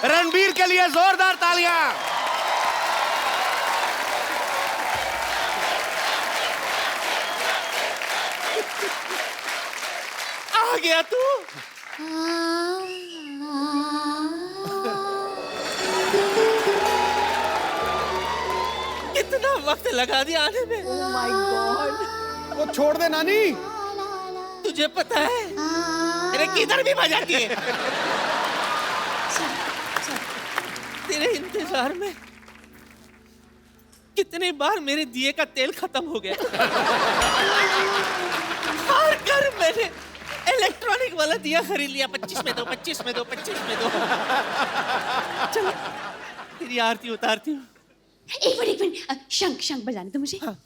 रणबीर के लिए जोरदार तालियां। आ गया तू। कितना वक्त लगा दिया आने में। Oh my God! वो छोड़ दे नानी। तुझे पता है तेरे किधर भी मजाती है। तेरे इंतजार में कितनी बार मेरे दिए का तेल खत्म हो गया। हार कर मैंने इलेक्ट्रॉनिक वाला दिया खरीद लिया। 25 में दो, 25 में दो, 25 में दो। चलो तेरी आरती उतारती हूँ। एक मिनट शंख शंख बजाने दो मुझे। हाँ।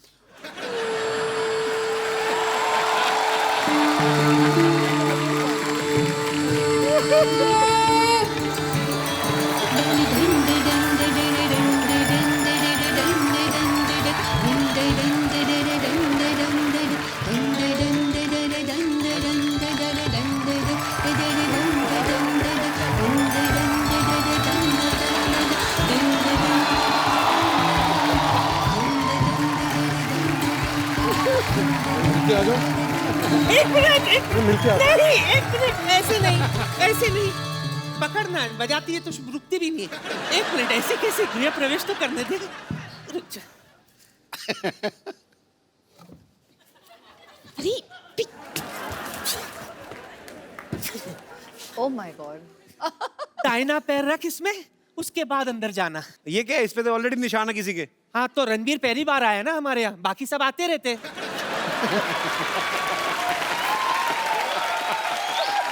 एक मिनट नहीं, एक मिनट ऐसे नहीं पकड़ना। बजाती है तो रुकती भी नहीं है। एक मिनट ऐसे कैसे गृह प्रवेश तो करने दे। रुक जा। अरे Oh my God! दाहिना पैर रख इसमें, उसके बाद अंदर जाना। ये क्या है? इस पे तो ऑलरेडी निशान है किसी के। हाँ तो रणबीर पहली बार आया ना हमारे यहाँ, बाकी सब आते रहते।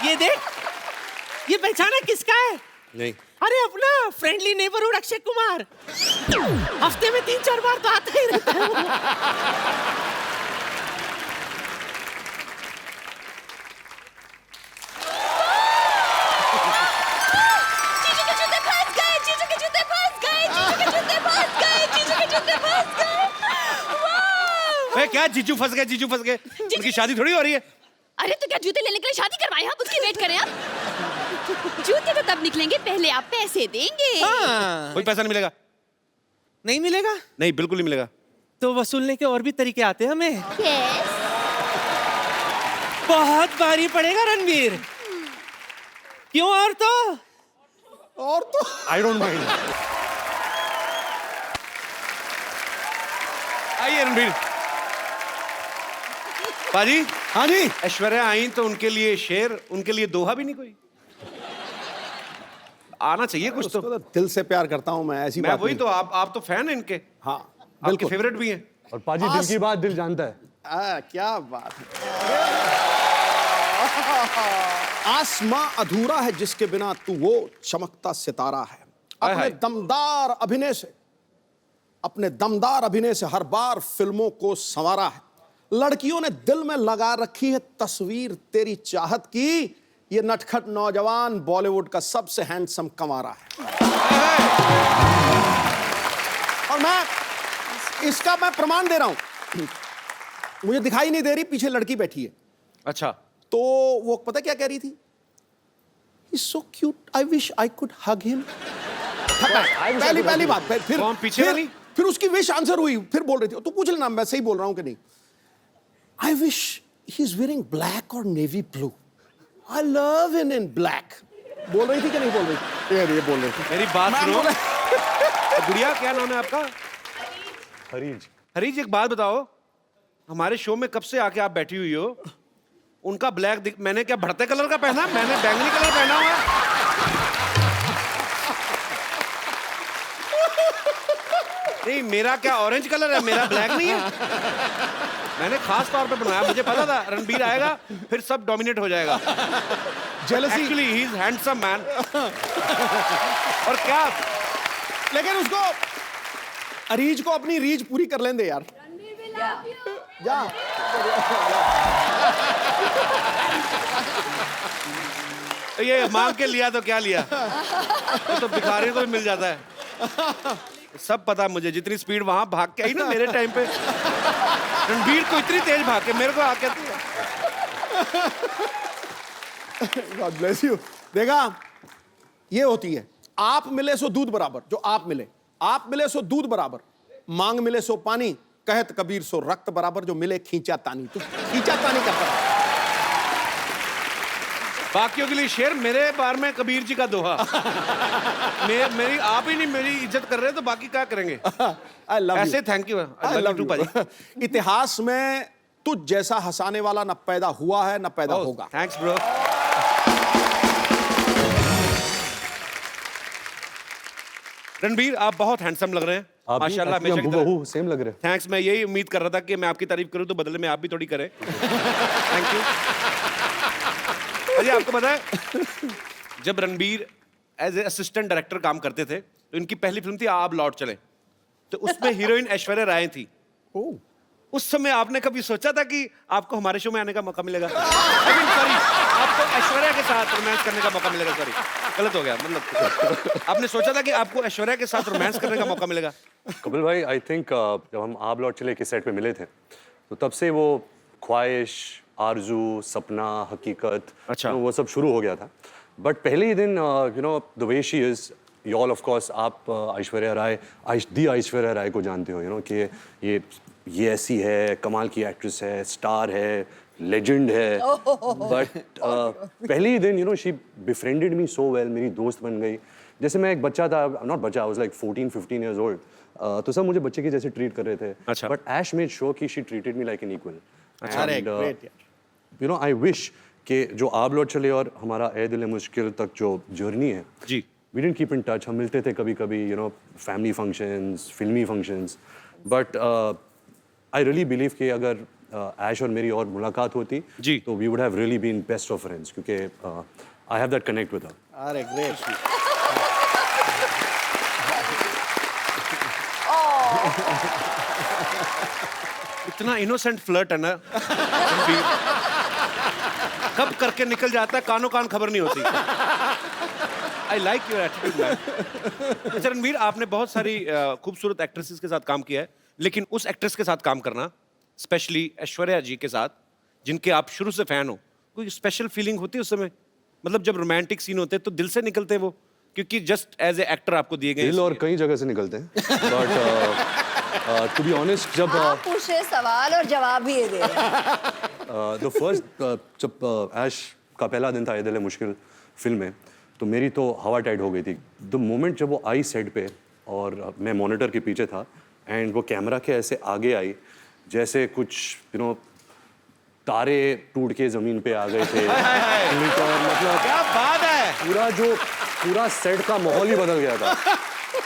ये देख, ये पहचाना किसका है? नहीं। अरे अपना फ्रेंडली नेबरहुड अक्षय कुमार। हफ्ते में 3-4 बार तो आता ही रहता है वो। जीजू के जूते फंस गए, जीजू के जूते फंस गए, जीजू के जूते फंस गए, जीजू के जूते फंस गए। वाह! क्या जीजू फंस गए? जीजू फंस गए? उनकी शादी थोड़ी हो रही है। अरे तो क्या जूते लेने के लिए शादी करवाए? आप उसकी वेट करें आप। जूते तो तब निकलेंगे, पहले आप पैसे देंगे। हाँ। कोई पैसा नहीं मिलेगा। नहीं मिलेगा नहीं, बिल्कुल नहीं मिलेगा। तो वसूलने के और भी तरीके आते हैं हमें। Yes. बहुत भारी पड़ेगा रणबीर। क्यों? और तो आई डोंट माइंड। आइए रणबीर। पाजी। हाँ जी। ऐश्वर्या आई तो उनके लिए शेर, उनके लिए दोहा भी नहीं कोई? आना चाहिए कुछ तो। उसको तो दिल से प्यार करता हूँ मैं, ऐसी मैं बात वही नहीं। तो, आप तो फैन हैं इनके। हाँ आपके बिल्कुल। फेवरेट भी हैं। और पाजी दिल की बात दिल जानता है। क्या बात है। आसमां अधूरा है जिसके बिना तू वो चमकता सितारा है। हाय अपने हाय। दमदार अभिनय से हर बार फिल्मों को संवारा है। लड़कियों ने दिल में लगा रखी है तस्वीर तेरी चाहत की। ये नटखट नौजवान बॉलीवुड का सबसे हैंडसम कंवारा है। और इसका मैं प्रमाण दे रहा हूं। मुझे दिखाई नहीं दे रही, पीछे लड़की बैठी है। अच्छा। तो वो पता क्या कह रही थी? He's so cute, I wish I could hug him. पहली बात। फिर कौन पीछे वाली? फिर उसकी विश आंसर हुई। फिर बोल रही थी, तू पूछ लेना मैं सही बोल रहा हूं कि नहीं। I wish he's wearing black or navy blue. I love him in black. बोल रही थी कि नहीं बोल रही थी? ये बोल रही थी। मेरी बात मैं सुनो। बोला- गुड़िया, क्या नाम है आपका? हरीज। हरीज, एक बात बताओ, हमारे शो में कब से आके आप बैठी हुई हो? उनका ब्लैक मैंने क्या भड़ते कलर का पहना? मैंने बैंगनी कलर पहना हुआ है। नहीं, मेरा क्या ऑरेंज कलर है, मेरा ब्लैक नहीं है। मैंने खास तौर पे बनाया, मुझे पता था रणबीर आएगा फिर सब डोमिनेट हो जाएगा। Jealousy. Actually he is handsome man. और क्या, लेकिन उसको अरीज को अपनी रीज पूरी कर लेंदे यार। जा। ये मांग के लिया तो क्या लिया? ये तो भिखारी को भी मिल जाता है। सब पता मुझे, जितनी स्पीड वहां भाग के आई ना मेरे टाइम पे, रणबीर को इतनी तेज भाग के मेरे को आके। God bless you. देखा, ये होती है आप मिले सो दूध बराबर, जो आप मिले सो दूध बराबर, मांग मिले सो पानी, कहत कबीर सो रक्त बराबर, जो मिले खींचा तानी। तू खींचा तानी करता रहा। बाकियों के लिए शेर, मेरे बारे में कबीर जी का दोहा। मेरी आप ही नहीं मेरी इज्जत कर रहे तो बाकी क्या करेंगे? I love you. ऐसे thank you. I love you. इतिहास में तुझ जैसा हंसाने वाला न पैदा हुआ है न पैदा होगा। Thanks bro. रणबीर, आप बहुत हैंडसम लग रहे हैं माशाल्लाह। हमेशा की तरह। बहु सेम लग रहे हैं। थैंक्स। मैं यही उम्मीद कर रहा था कि मैं आपकी तारीफ करूं तो बदले में आप भी थोड़ी करें। Thank you. अजय, आपको पता है जब Ranbir as a assistant director काम करते थे तो इनकी पहली फिल्म थी आप लौट चले, तो उसमें हीरोइन ऐश्वर्या राय थी। उस समय आपने कभी सोचा था कि आपको हमारे शो में आने का मौका मिलेगा? सॉरी, आपको ऐश्वर्या के साथ रोमांस करने का मौका मिलेगा। सॉरी, गलत हो गया। मतलब आपने सोचा था कि आपको ऐश्वर्या के साथ रोमांस करने का मौका मिलेगा? कपिल भाई, आई थिंक जब हम आप लौट चले के सेट पे मिले थे तो तब से वो ख्वाहिश, आरजू, सपना, हकीकत, अच्छा। वो सब शुरू हो गया था। बट पहले ही दिन you know the way she is, you all of course आप ऐश्वर्या राय, ऐश्वर्या राय को जानते हो, यू नो कि ये ऐसी है, कमाल की एक्ट्रेस है, स्टार है, लेजेंड है। बट पहले ही दिन you know she befriended me so well, मेरी दोस्त बन गई। जैसे मैं एक बच्चा था, नॉट बच्चा, I was like 14-15 years old, तो सब मुझे बच्चे की जैसे ट्रीट कर रहे थे। अच्छा। बट ऐश मेड श्योर कि she treated me like an equal. अरे ग्रेट यार। यू नो आई विश कि जो आप लौट चले और हमारा ए दिल मुश्किल तक जो जर्नी है जी, we didn't keep in touch. हम मिलते थे कभी कभी, यू नो फैमिली फंक्शंस, फिल्मी functions, but I really believe कि अगर ऐश और मेरी और मुलाकात होती जी, तो we would have really been best of friends, क्योंकि I have that connect with her. अरे ग्रेट। इतना इनोसेंट फ्लर्ट है ना रणबीर, कब करके निकल जाता है, कानों कान खबर नहीं होती। I like your attitude man. अच्छा रणबीर, आपने बहुत सारी खूबसूरत एक्ट्रेसेस के साथ काम किया है, लेकिन उस एक्ट्रेस के साथ काम करना, स्पेशली ऐश्वर्या जी के साथ, जिनके आप शुरू से फैन हो, कोई स्पेशल फीलिंग होती है उस समय? मतलब जब रोमांटिक सीन होते हैं तो दिल से निकलते हैं वो, क्योंकि जस्ट एज ए एक्टर आपको दिए गए दिल और कई जगह से निकलते हैं। बट टू बी ऑनेस्ट, जब आप पूछ रहे सवाल और जवाब भी ये दे रहे हैं। द फर्स्ट जब ऐश का पहला दिन था ये दिल है मुश्किल फिल्म में, तो मेरी तो हवा टाइट हो गई थी। द मोमेंट जब वो आई सेट पे और मैं मॉनिटर के पीछे था एंड वो कैमरा के ऐसे आगे आई जैसे कुछ यू नो तारे टूट के जमीन पे आ गए थे। मतलब क्या बात है। पूरा सेट का माहौल ही बदल गया था।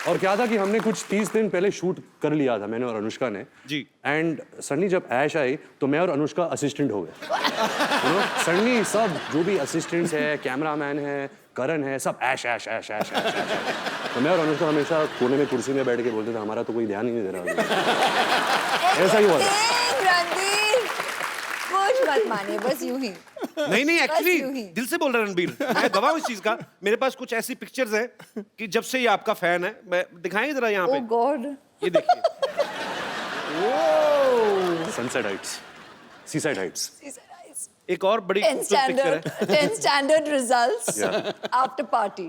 और क्या था कि हमने कुछ 30 दिन पहले शूट कर लिया था, मैंने और अनुष्का ने जी। एंड सडनली जब ऐश आई तो मैं और अनुष्का असिस्टेंट हो गए। यू नो सडनली सब जो भी असिस्टेंट्स है, कैमरामैन है, करण है, सब ऐश ऐश ऐश ऐश ऐश ऐश। तो मैं और अनुष्का हमेशा कोने में कुर्सी में बैठ के बोलते थे हमारा तो कोई ध्यान ही नहीं दे रहा। ऐसा ही हुआ था। रणबीर, कुछ मत मानिए, बस यूं ही। नहीं यूं एक्चुअली ही। दिल से बोल रहा है रणबीर, मैं गवाह हूं इस चीज का। मेरे पास कुछ ऐसी पिक्चर्स हैं कि जब से ये आपका फैन है, मैं दिखाएंगे जरा यहाँ ओह पे, गॉड। ये देखिए। Sunset Heights, seaside Heights. एक और बड़ी 10 खूबसूरत पिक्चर है। 10 standard results Yeah. after party,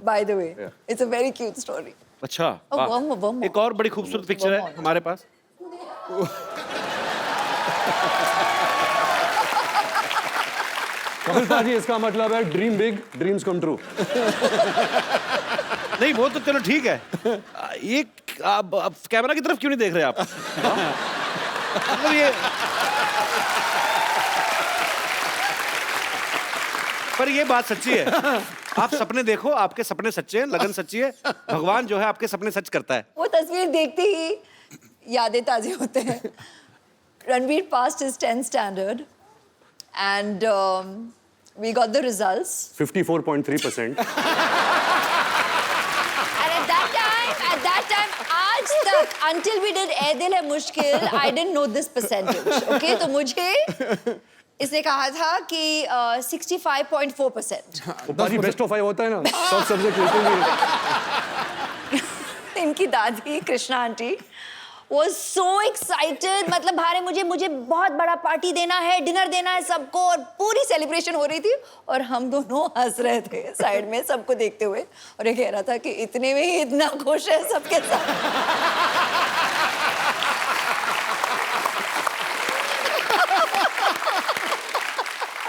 by the way. Yeah. It's a very cute story. अच्छा, Oh, वाह। one more. एक और बड़ी खूबसूरत पिक्चर है हमारे पास। कपिल पाजी, इसका मतलब है dream big, dreams come true. नहीं वो तो चलो ठीक है, ये आप कैमरा की तरफ क्यों नहीं देख रहे आप? मतलब ये, पर ये बात सच्ची है, आप सपने देखो, आपके सपने सच्चे हैं, लगन सच्ची है, भगवान जो है आपके सपने सच करता है। वो तस्वीर देखते ही यादें ताज़ी होते हैं। Ranbir passed his 10th standard and we got the results. 54.3%. And at that time, आज तक, until we did ए दिल है मुश्किल, I didn't know this percentage. Okay, तो मुझे इसने कहा था कि 65.4%. वो पाजी बेस्ट ऑफ 5 होता है ना, सब सब्जेक्ट लेते हैं। इनकी दादी Krishna aunty was so excited. मतलब भारे मुझे बहुत बड़ा पार्टी देना है, डिनर देना है सबको, और पूरी सेलिब्रेशन हो रही थी और हम दोनों हंस रहे थे साइड में सबको देखते हुए, और ये कह रहा था कि इतने में ही इतना खुश है सबके साथ।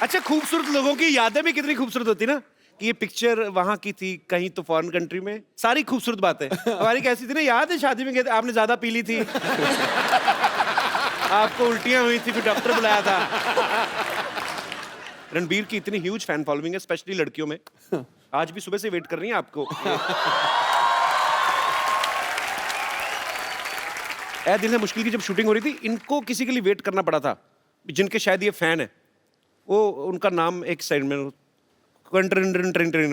अच्छा, खूबसूरत लोगों की यादें भी कितनी खूबसूरत होती ना, कि ये पिक्चर वहां की थी कहीं तो फॉरेन कंट्री में, सारी खूबसूरत बातें। हमारी कैसी थी ना, याद है शादी में गए थे, आपने ज्यादा पी ली थी, आपको उल्टियां हुई थी, फिर डॉक्टर बुलाया था। रणबीर की इतनी ह्यूज फैन फॉलोइंग है, स्पेशली लड़कियों में। आज भी सुबह से वेट कर रही हैं आपको। ए दिल है मुश्किल की जब शूटिंग हो रही थी, इनको किसी के लिए वेट करना पड़ा था, जिनके शायद ये फैन है, वो उनका नाम एक साइड में क्वेंटिनो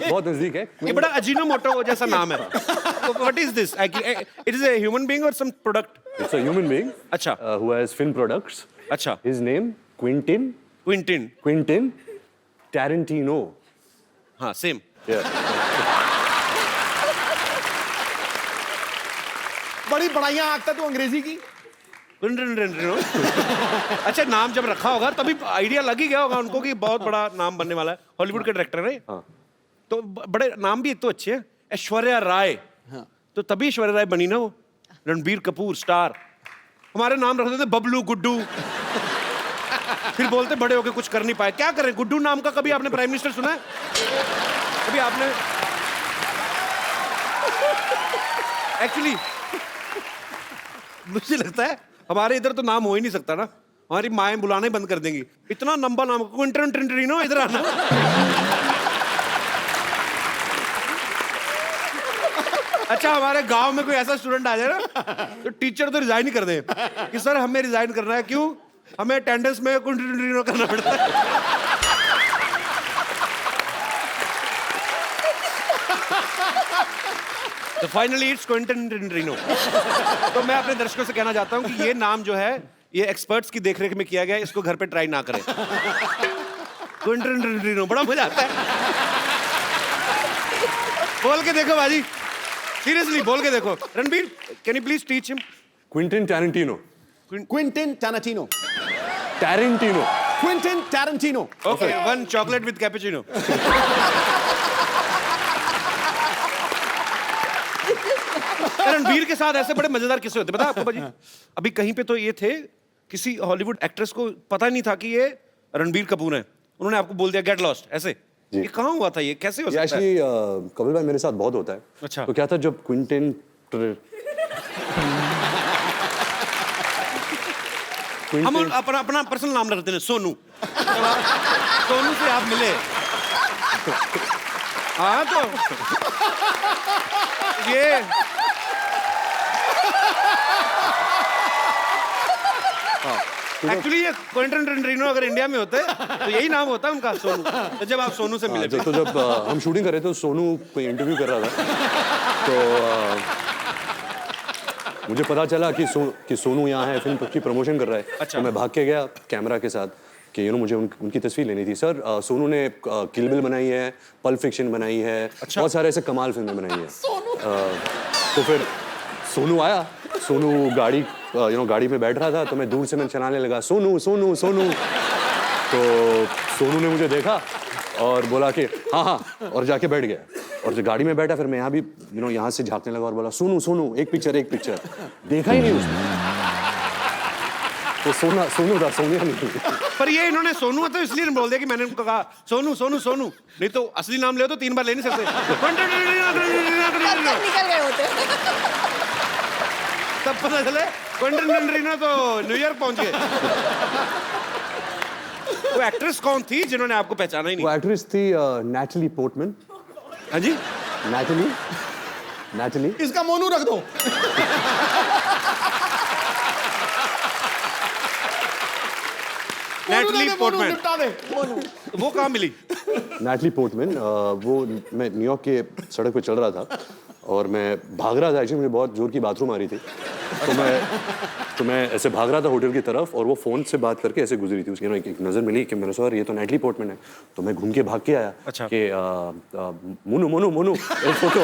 बहुत नजदीक है। ये बड़ा अजीनोमोटो जैसा नाम है। What is this? It is a human being और some product? It's a human being. अच्छा। Who has film products. अच्छा। His name Quentin Tarantino. हाँ, सेम। Yeah. बड़ी बड़ाइयां आंकता तू अंग्रेजी की। अच्छा, नाम जब रखा होगा तभी आइडिया लग ही गया होगा उनको कि बहुत बड़ा नाम बनने वाला है। हॉलीवुड के डायरेक्टर है। हाँ। तो बड़े नाम भी एक तो अच्छे हैं। ऐश्वर्या राय। हाँ। तो तभी ऐश्वर्या राय बनी ना वो। रणबीर कपूर स्टार। हमारे नाम रखते थे बबलू, गुड्डू। फिर बोलते बड़े होके कुछ कर नहीं पाए। क्या करें? गुड्डू नाम का कभी आपने प्राइम मिनिस्टर सुना है? कभी आपने? एक्चुअली मुझे लगता है हमारे इधर तो नाम हो ही नहीं सकता ना, हमारी माएं बुलाना ही बंद कर देंगी। इतना लंबा नाम, क्विंटन ट्रिंटरिनो, इधर आना। अच्छा, हमारे गांव में कोई ऐसा स्टूडेंट आ जाए ना, तो टीचर तो रिजाइन ही कर दे कि सर हमें रिजाइन करना है। क्यों? हमें अटेंडेंस में क्विंटन ट्रिंटरिनो करना पड़ता है। तो फाइनली इट्स क्विंटन ट्रिंटरिनो। तो मैं अपने दर्शकों से कहना चाहता हूं कि ये नाम जो है, ये एक्सपर्ट्स की देखरेख में किया गया है, इसको घर पे ट्राई ना करें। क्विंटन ट्रिंटरिनो, बड़ा मजा आता है। बोल के देखो बाजी, सीरियसली बोल के देखो। Ranbir, can you please teach him? Quentin Tarantino. Quentin Tarantino. Quentin Tarantino. Okay, one chocolate with cappuccino. Ranbir के साथ ऐसे बड़े मजेदार किस्से होते, पता आपको बाजी? अभी कहीं पे तो ये थे, किसी हॉलीवुड एक्ट्रेस को पता नहीं था कि ये रणबीर कपूर हैं। उन्होंने आपको बोल दिया गेट लॉस्ट, ऐसे। ये कहाँ हुआ था? ये कैसे हो सकता है? एक्चुअली कपिल भाई मेरे साथ बहुत होता है। अच्छा। तो क्या था, जब क्विंटिन हम अपना पर्सनल नाम रखते हैं सोनू। सोनू से आप मिले। हाँ, तो ये एक्चुअली ये क्विंटन ट्रिंटरिनो अगर इंडिया में होते तो यही नाम होता उनका, सोनू। तो जब आप सोनू से मिले, जब हम शूटिंग कर रहे थे तो सोनू कोई इंटरव्यू कर रहा था, तो मुझे पता चला कि सोनू यहाँ है, फिल्म की प्रमोशन कर रहा है। अच्छा। तो मैं भाग के गया कैमरा के साथ कि मुझे उनकी तस्वीर लेनी थी। सर सोनू ने किल बिल बनाई है, पल्प फिक्शन बनाई है। अच्छा। बहुत सारे ऐसे कमाल फिल्में बनाई हैं। तो फिर सोनू आया, सोनू गाड़ी में बैठ रहा था, तो मैं दूर से चलाने लगा, सोनू सोनू सोनू। तो सोनू ने मुझे देखा और बोला कि हाँ, और जाके बैठ गया। और जब गाड़ी में बैठा, फिर मैं यहाँ भी यहाँ से झांकने लगा और बोला सोनू सोनू, एक पिक्चर। देखा ही नहीं उसने। तो सोनू था, सोनिया नहीं। पर ये इन्होंने सोनू तो इसलिए बोल दिया कि मैंने उनको कहा सोनू सोनू सोनू, नहीं तो असली नाम ले तो 3 बार ले नहीं सकते। निकल गए होते। तब पता चले क्विंटन ट्रिंटरिनो तो न्यूयॉर्क पहुंच गए। वो एक्ट्रेस कौन थी जिन्होंने आपको पहचाना ही नहीं? वो एक्ट्रेस थी नैटली पोर्टमैन। हाँ जी, नैटली। इसका मोनू रख दो। Natalie Portman. निपटा दे। वो कहाँ मिली? नैटली पोर्टमैन, वो मैं न्यूयॉर्क के सड़क पे चल रहा था और मैं भाग रहा था। एक्चुअली मुझे बहुत जोर की बाथरूम आ रही थी, तो मैं तो मैं ऐसे भाग रहा था होटल की तरफ और वो फ़ोन से बात करके ऐसे गुजरी थी, उसकी ना एक नज़र मिली कि मैंने सोचा ये तो नाइटली पोर्टमैन है, तो मैं घूम के भाग के आया अच्छा। कि मोनू मोनू मोनू एक फ़ोटो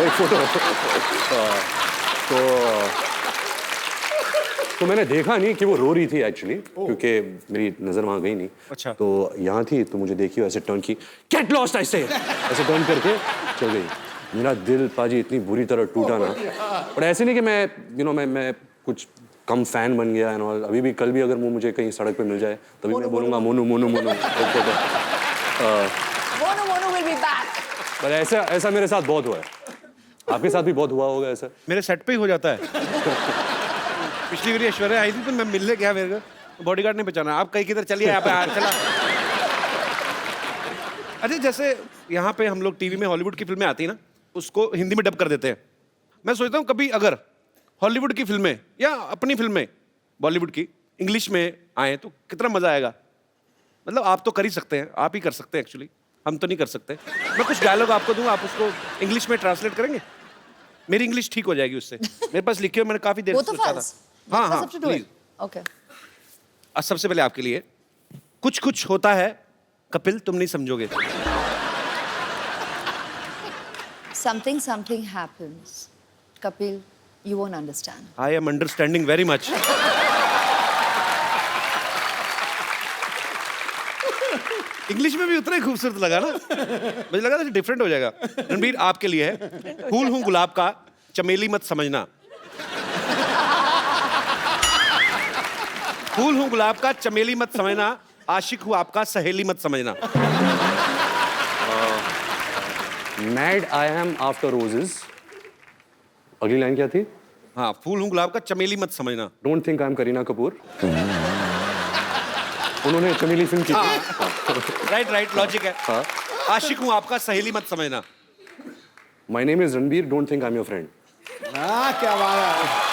तो मैंने देखा नहीं कि वो रो रही थी एक्चुअली, क्योंकि मेरी नज़र वहाँ गई नहीं। अच्छा। तो यहाँ थी तो मुझे देखी ऐसे टर्न की, गेट लॉस्ट ऐसे ऐसे टर्न करके चल गई। मेरा दिल पाजी इतनी बुरी तरह टूटा ना, पर ऐसे नहीं कि मैं कुछ कम फैन बन गया है और अभी भी कल भी अगर वो मुझे कहीं सड़क पे मिल जाए तभी मैं बोलूँगा मोनू मोनू मोनू एक photo. Monu Monu will be back. पर ऐसा मेरे साथ बहुत हुआ है, आपके साथ भी बहुत हुआ होगा ऐसा? मेरे सेट पे ही हो जाता है। पिछली बार ऐश्वर्या आई थी तो मैं मिलने गया, मेरे को बॉडीगार्ड ने पहचाना, आप कहीं किधर चलिए यहाँ पे चला। अरे जैसे यहाँ पे हम लोग टीवी में हॉलीवुड की फिल्में आती है ना, उसको हिंदी में डब कर देते हैं। मैं सोचता हूँ कभी अगर हॉलीवुड की फिल्में या अपनी फिल्में बॉलीवुड की इंग्लिश में आए तो कितना मजा आएगा। मतलब आप तो कर ही सकते हैं, आप ही कर सकते हैं एक्चुअली, हम तो नहीं कर सकते। मैं कुछ डायलॉग आपको दूंगा, आप उसको इंग्लिश में ट्रांसलेट करेंगे, मेरी इंग्लिश ठीक हो जाएगी उससे। मेरे पास लिखे हुए मैंने काफी देर से Both of सोचा था। us? हाँ हाँ Both of us have to do it? Please. Okay. आज सबसे पहले आपके लिए कुछ कुछ होता है कपिल, तुम नहीं समझोगे। Something happens. Kapil, you won't understand. I am understanding very much. English में भी उतना ही खूबसूरत लगा ना, मुझे लगा था डिफरेंट हो जाएगा। रणबीर आपके लिए है, फूल हूं गुलाब का चमेली मत समझना। फूल हूं गुलाब का चमेली मत समझना, आशिक हूं आपका सहेली मत समझना। Mad I am after roses, अगली लाइन क्या थी? हाँ, फूल हूं गुलाब का चमेली मत समझना। Don't think I am Kareena Kapoor. उन्होंने चमेली फिल्म की थी। राइट लॉजिक है। हाँ। आशिक हूं आपका सहेली मत समझना। My name is Ranbir, don't think I am your friend. क्या बात है।